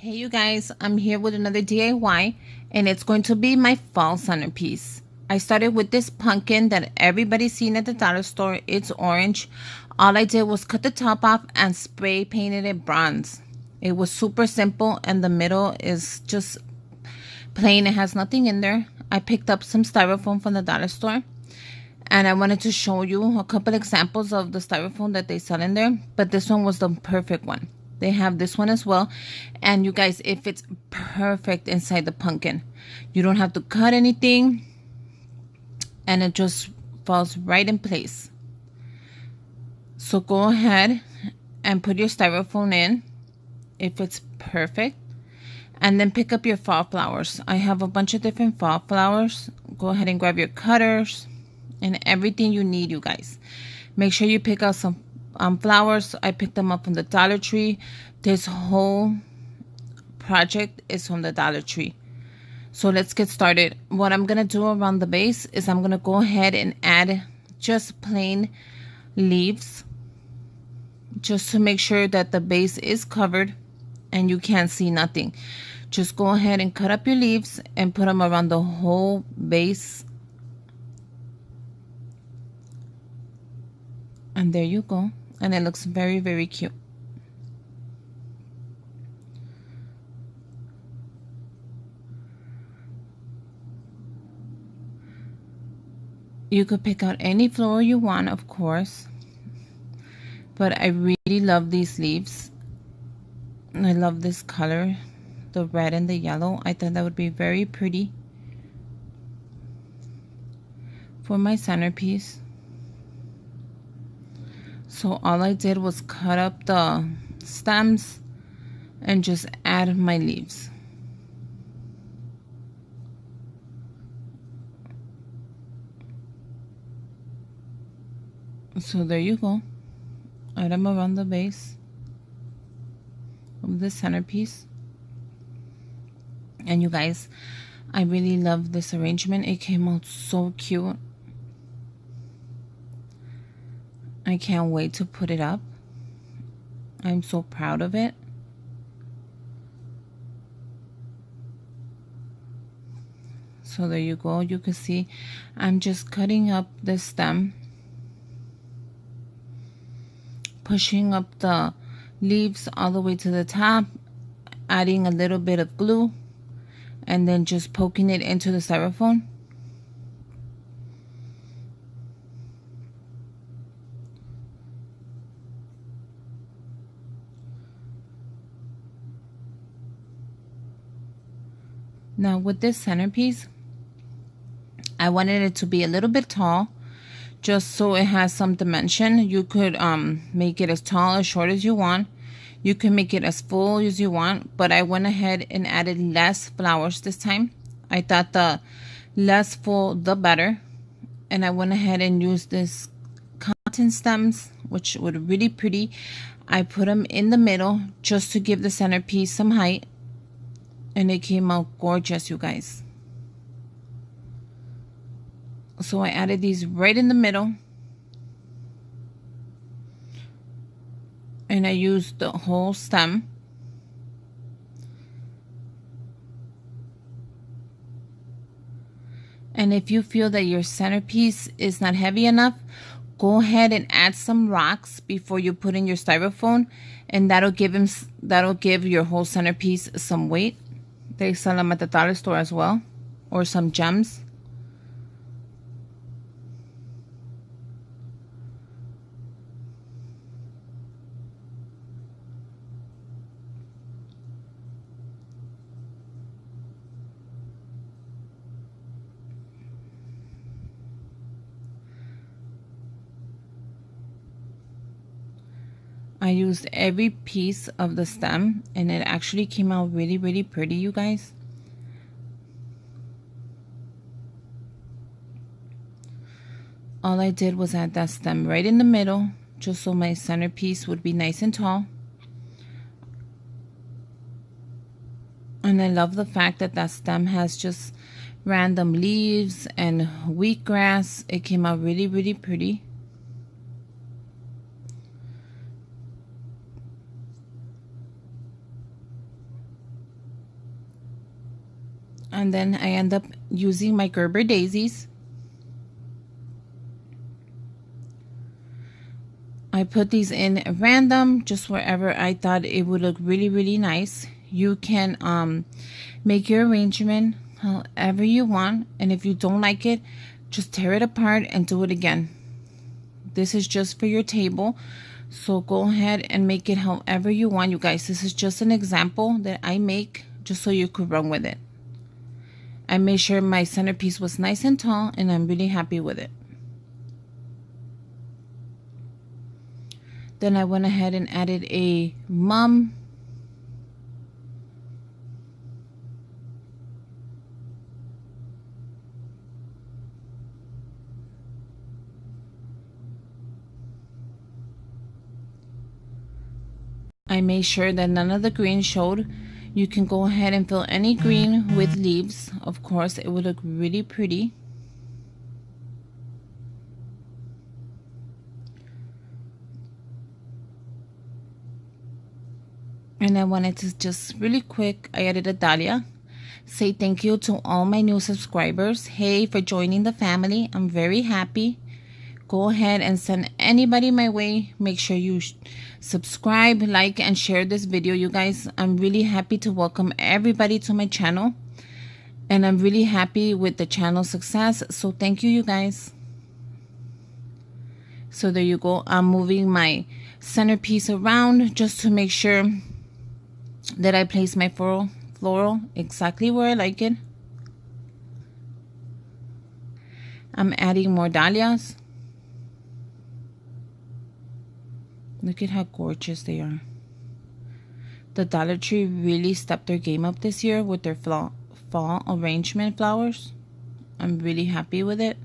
Hey you guys, I'm here with another DIY and it's going to be my fall centerpiece. I started with this pumpkin that everybody's seen at the dollar store. It's orange. All I did was cut the top off and spray painted it bronze. It was super simple and the middle is just plain. It has nothing in there. I picked up some styrofoam from the dollar store and I wanted to show you a couple examples of the styrofoam that they sell in there, but this one was the perfect one. They have this one as well, and you guys, it fits perfect inside the pumpkin. You don't have to cut anything and it just falls right in place. So go ahead and put your styrofoam in. It fits perfect. And then pick up your fall flowers. I have a bunch of different fall flowers. Go ahead and grab your cutters and everything you need, you guys. Make sure you pick out some flowers. I picked them up from the Dollar Tree. This whole project is from the Dollar Tree. So let's get started. What I'm going to do around the base is I'm going to go ahead and add just plain leaves, just to make sure that the base is covered and you can't see nothing. Just go ahead and cut up your leaves and put them around the whole base. And there you go. And it looks very, very cute. You could pick out any flower you want, of course. But I really love these leaves. And I love this color, the red and the yellow. I thought that would be very pretty for my centerpiece. So all I did was cut up the stems and just add my leaves. So there you go. Add them around the base of the centerpiece. And you guys, I really love this arrangement. It came out so cute. I can't wait to put it up. I'm so proud of it. So there you go. You can see I'm just cutting up the stem, pushing up the leaves all the way to the top, adding a little bit of glue, and then just poking it into the styrofoam. Now with this centerpiece, I wanted it to be a little bit tall, just so it has some dimension. You could make it as tall or short as you want. You can make it as full as you want, but I went ahead and added less flowers this time. I thought the less full, the better. And I went ahead and used this cotton stems, which were really pretty. I put them in the middle just to give the centerpiece some height. And it came out gorgeous, you guys. So I added these right in the middle. And I used the whole stem. And if you feel that your centerpiece is not heavy enough, go ahead and add some rocks before you put in your styrofoam, and that'll give your whole centerpiece some weight. They sell them at the dollar store as well, or some gems. I used every piece of the stem and it actually came out really, really pretty, you guys. All I did was add that stem right in the middle, just so my centerpiece would be nice and tall. And I love the fact that that stem has just random leaves and wheatgrass. It came out really, really pretty. And then I end up using my Gerber daisies. I put these in random, just wherever I thought it would look really, really nice. You can make your arrangement however you want. And if you don't like it, just tear it apart and do it again. This is just for your table. So go ahead and make it however you want, you guys. This is just an example that I make just so you could run with it. I made sure my centerpiece was nice and tall, and I'm really happy with it. Then I went ahead and added a mum. I made sure that none of the green showed. You can go ahead and fill any green with leaves. Of course, it would look really pretty. And I wanted to just really quick, I added a dahlia. Say thank you to all my new subscribers. Hey, for joining the family. I'm very happy. Go ahead and send anybody my way. Make sure you subscribe, like, and share this video, you guys. I'm really happy to welcome everybody to my channel. And I'm really happy with the channel success. So thank you, you guys. So there you go. I'm moving my centerpiece around just to make sure that I place my floral exactly where I like it. I'm adding more dahlias. Look at how gorgeous they are. The Dollar Tree really stepped their game up this year with their fall arrangement flowers. I'm really happy with it.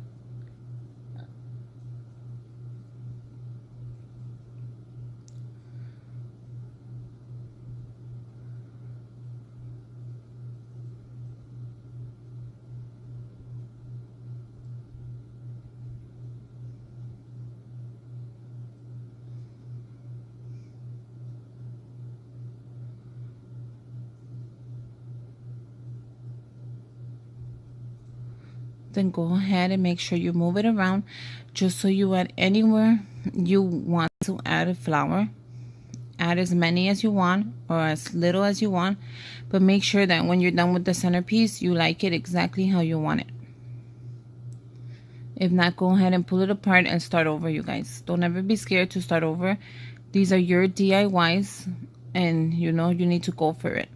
Then go ahead and make sure you move it around just so you add anywhere you want to add a flower. Add as many as you want or as little as you want, but make sure that when you're done with the centerpiece, you like it exactly how you want it. If not, go ahead and pull it apart and start over, you guys. Don't ever be scared to start over. These are your DIYs, and you know you need to go for it.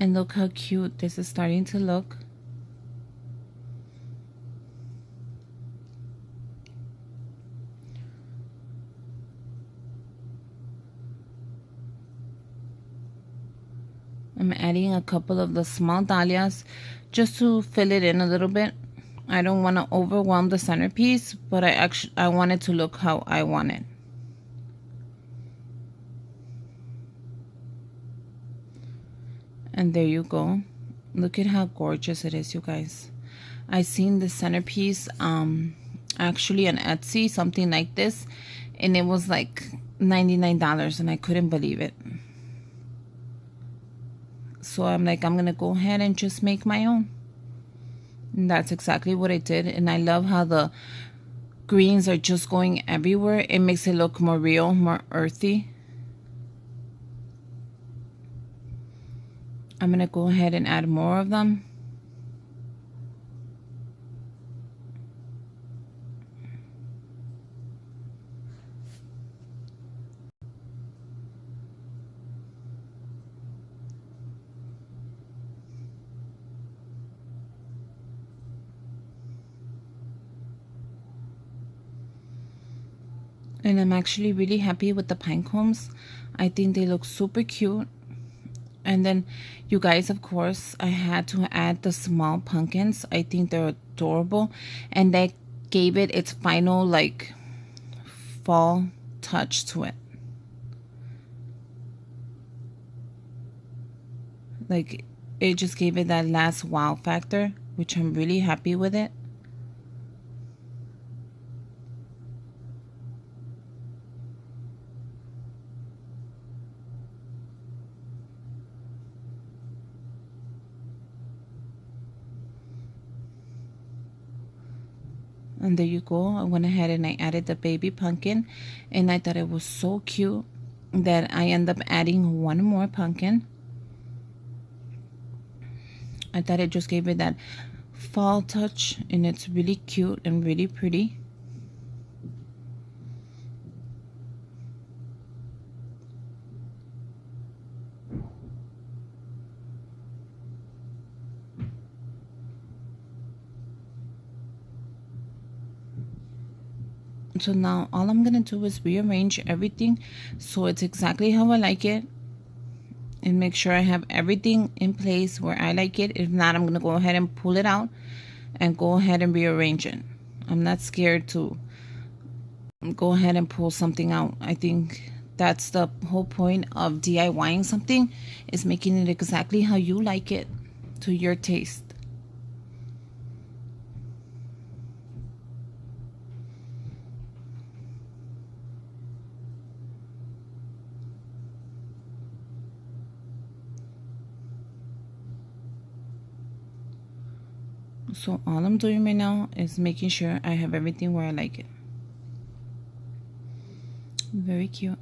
And look how cute this is starting to look. I'm adding a couple of the small dahlias just to fill it in a little bit. I don't want to overwhelm the centerpiece, but I want it to look how I want it. And there you go. Look at how gorgeous it is, you guys. I seen the centerpiece actually on Etsy, something like this, and it was like $99, and I couldn't believe it. So I'm like, I'm gonna go ahead and just make my own. And that's exactly what I did. And I love how the greens are just going everywhere. It makes it look more real, more earthy. I'm going to go ahead and add more of them. And I'm actually really happy with the pine cones. I think they look super cute. And then, you guys, of course, I had to add the small pumpkins. I think they're adorable. And that gave it its final, like, fall touch to it. Like, it just gave it that last wow factor, which I'm really happy with it. And there you go. I went ahead and I added the baby pumpkin, and I thought it was so cute that I end up adding one more pumpkin. I thought it just gave it that fall touch, and it's really cute and really pretty. So now all I'm gonna do is rearrange everything so it's exactly how I like it, and make sure I have everything in place where I like it. If not, I'm gonna go ahead and pull it out and go ahead and rearrange it. I'm not scared to go ahead and pull something out. I think that's the whole point of DIYing something, is making it exactly how you like it, to your taste. So all I'm doing right now is making sure I have everything where I like it. Very cute.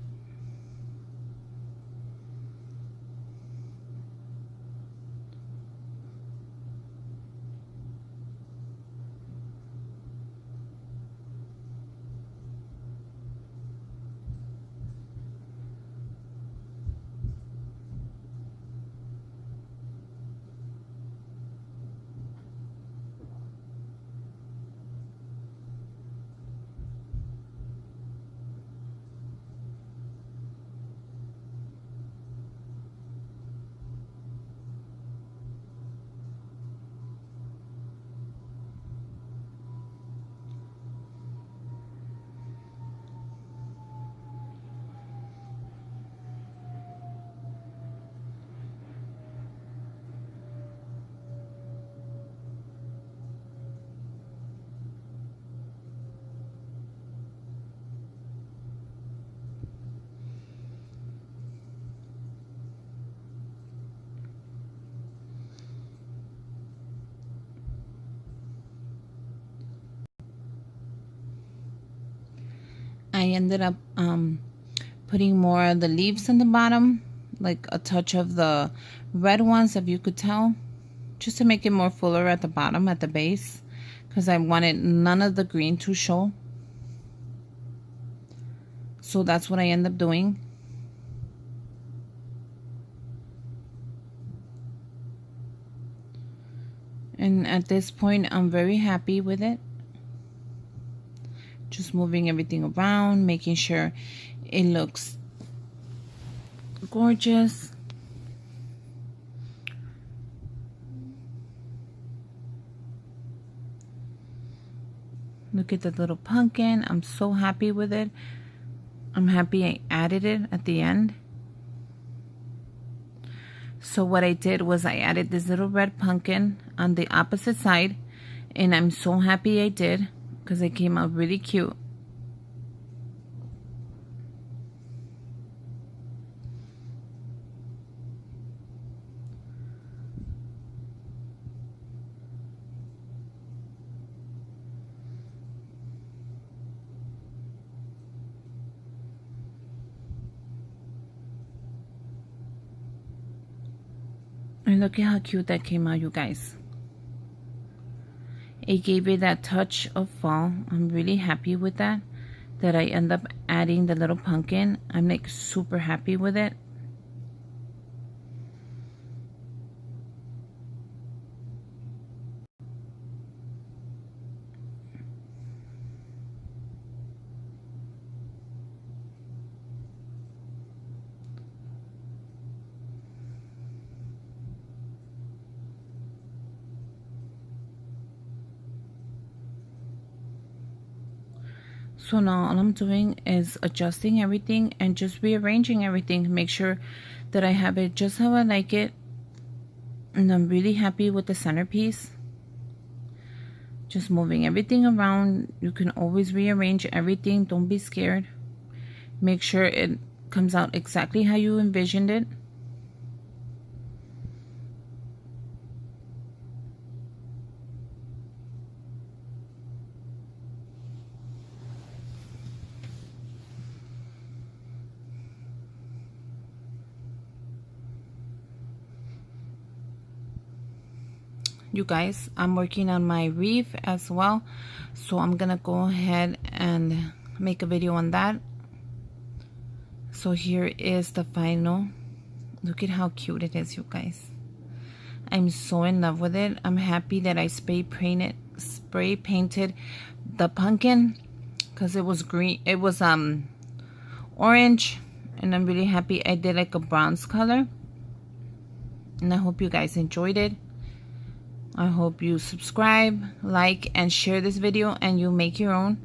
I ended up putting more of the leaves in the bottom, like a touch of the red ones, if you could tell, just to make it more fuller at the bottom, at the base, because I wanted none of the green to show. So that's what I end up doing. And at this point, I'm very happy with it. Just moving everything around, making sure it looks gorgeous. Look at the little pumpkin. I'm so happy with it. I'm happy I added it at the end. So what I did was I added this little red pumpkin on the opposite side, and I'm so happy I did, because it came out really cute. And look at how cute that came out, you guys. It gave it that touch of fall. I'm really happy with that I end up adding the little pumpkin. I'm like super happy with it. So now all I'm doing is adjusting everything and just rearranging everything to make sure that I have it just how I like it. And I'm really happy with the centerpiece. Just moving everything around. You can always rearrange everything. Don't be scared. Make sure it comes out exactly how you envisioned it. you guys, I'm working on my wreath as well, so I'm gonna go ahead and make a video on that. So here is the final. Look at how cute it is, you guys. I'm so in love with it. I'm happy that I spray painted the pumpkin, because it was green, it was orange, and I'm really happy I did like a bronze color. And I hope you guys enjoyed it. I hope you subscribe, like, and share this video, and you make your own.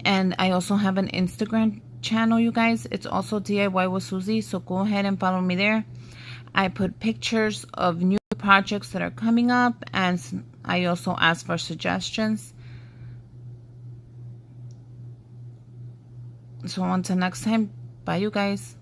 And I also have an Instagram channel, you guys. It's also DIY with Susie, so go ahead and follow me there. I put pictures of new projects that are coming up, and I also ask for suggestions. So until next time, bye you guys.